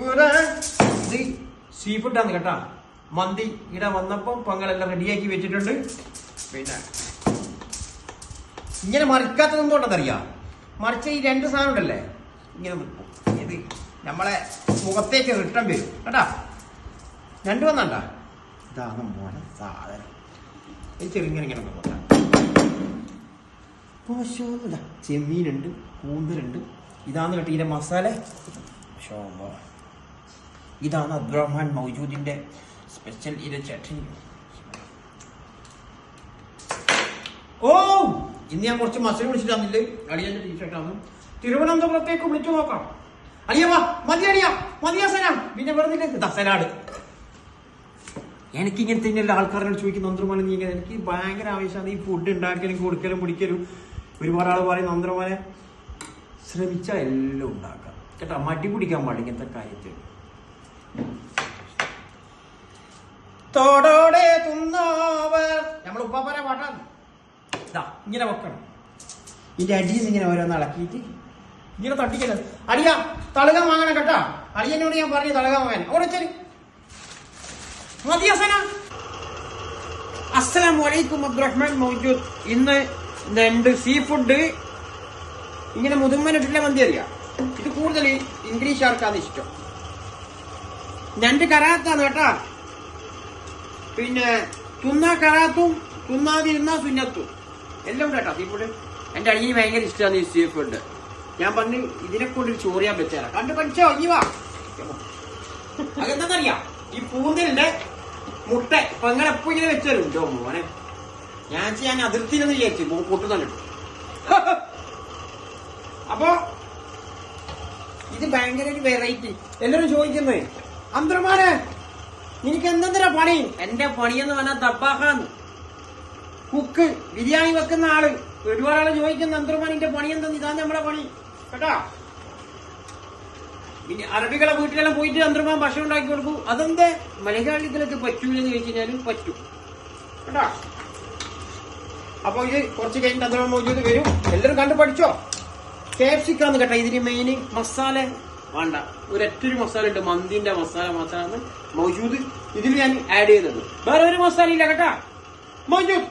ഇത് സീ ഫുഡാണ് കേട്ടാ. മന്തി ഇവിടെ വന്നപ്പം പങ്ങളെല്ലാം റെഡിയാക്കി വെച്ചിട്ടുണ്ട്. പിന്നെ ഇങ്ങനെ മറിക്കാത്തത് എന്തുകൊണ്ടെന്നറിയാം, മറിച്ച ഈ രണ്ട് സാധനം ഉണ്ടല്ലേ ഇങ്ങനെ നിൽക്കും. ഇത് നമ്മളെ മുഖത്തേക്ക് റിട്ടേൺ വരും കേട്ടാ. രണ്ട് വന്നണ്ട, ഇതാണ് മോനെ സാധനം. ഈ ചെറുങ്ങനെ ഇങ്ങനെ നോക്കാം. ചെമ്മീനുണ്ട്, കൂന്തലുണ്ട്. ഇതാണ് കേട്ടോ ഇതിന്റെ മസാല. ഇതാണ് അബ്ദുറഹ്മാൻ മൗജൂദിന്റെ സ്പെഷ്യൽ ഇര ചട്നി. ഓ ഇന്ന് ഞാൻ കുറച്ച് മസാല വിളിച്ചിട്ട് തന്നില്ലേ. അളിയന്റെ ടീഷർട്ടാണ്. തിരുവനന്തപുരത്തേക്ക് വിളിച്ചു നോക്കാം. അളിയ വാ, മതി അളിയ, മതിയാ സലാം. പിന്നെ വെറുതെ സലാഡ്. എനിക്കിങ്ങനത്തെ എല്ലാ ആൾക്കാരോട് ചോദിക്കും നന്ദ്രമാനെ നീ ഇങ്ങനെ. എനിക്ക് ഭയങ്കര ആവശ്യമാണ് ഈ ഫുഡ് ഉണ്ടാക്കലും കൊടുക്കലും പിടിക്കലും. ഒരുപാട് ആൾ പറയും നന്ദ്രമാനെ ശ്രമിച്ചാൽ എല്ലാം ഉണ്ടാക്കാം കേട്ടോ, മടി പിടിക്കാൻ പാടില്ല ഇങ്ങനത്തെ കാര്യത്തിൽ. തോടോടെ തുന്നോവർ നമ്മൾ ഉപ്പാപ്പരെ പാട്ടാണ്. ഇതാ ഇങ്ങനെ വെക്കണം. ഇതിന്റെ അടിയിൽ നിന്ന് ഇങ്ങനെ ഓരോന്ന് ഇളക്കിയിട്ട് ഇങ്ങനെ തട്ടിക്കരുത്. അടിയ തളകാൻ വാങ്ങണം കേട്ടാ. അടിയനോട് ഞാൻ പറഞ്ഞു തളകാൻ വാങ്ങാൻ. അവിടെ ശരി അസ്സലാമു അലൈക്കും. അബ്ദുറഹ്മാൻ മൗജൂദ്. ഇന്ന് രണ്ട് സീ ഫുഡ്. ഇങ്ങനെ മുതുമ്മനിട്ടുള്ള മന്തി അറിയാം. ഇത് കൂടുതൽ ഇംഗ്ലീഷുകാർക്കാണ് ഇഷ്ടം. രണ്ട് കറാത്താണ് കേട്ടാ. പിന്നെ തുന്നാ കറാത്തും തുന്നാതിരുന്ന സുന്നത്തും എല്ലാം ഉണ്ട് കേട്ടോ സീ ഫുഡ്. എന്റെ അടിയിൽ ഭയങ്കര ഇഷ്ടമാണ് ഈ സീ ഫുഡ്. ഞാൻ പറഞ്ഞു ഇതിനെ കൊണ്ട് ചോറിയാൻ പറ്റാ. കണ്ടു പഠിച്ചോ ഇനി വാ. അതെന്താന്നറിയാം, ഈ പൂന്തലിന്റെ മുട്ട പെങ്ങളെപ്പോ ഇങ്ങനെ വെച്ചോ മോനെ. ഞാൻ അതിർത്തിയിലൊന്ന് വിചാരിച്ചു പൊട്ടുന്നുണ്ട്. അപ്പൊ ഇത് ഭയങ്കര ഒരു വെറൈറ്റി. എല്ലാരും ചോദിക്കുന്നേ അന്തർമാനെ നിനക്ക് എന്തെന്താ പണി? എന്റെ പണിയെന്ന് പറഞ്ഞാൽ ദബ്ബാഖാന്ന്, കുക്ക്, ബിരിയാണി വെക്കുന്ന ആള്. ഒരുപാട് ആള് ചോദിക്കുന്ന അന്തർമാനിന്റെ പണി എന്തെന്ന്. ഇതാണ് നമ്മുടെ പണി കേട്ടാ. പിന്നെ അറബികളെ വീട്ടിലെല്ലാം പോയിട്ട് അന്തർമാൻ ഭക്ഷണം ഉണ്ടാക്കി കൊടുക്കും. അതെന്താ മലയാളികളൊക്കെ പറ്റൂലെന്ന് ചോദിച്ചു കഴിഞ്ഞാലും പറ്റും കേട്ടാ. അപ്പൊ ഇത് കുറച്ച് കഴിഞ്ഞിട്ട് അന്തർമാൻ മൗജൂദ് വരും. എല്ലാവരും കണ്ടു പഠിച്ചോ. ക്യാപ്സിക്കാന്ന് കേട്ടാ ഇതിന് മെയിൻ. മസാല വേണ്ട, ഒരൊറ്റൊരു മസാല ഉണ്ട്, മന്തിന്റെ മസാല മൗജൂദ്. ഇതിൽ ഞാൻ ആഡ് ചെയ്യുന്നുണ്ട്, വേറെ ഒരു മസാല ഇല്ല കേട്ടാ. മൗജൂദ്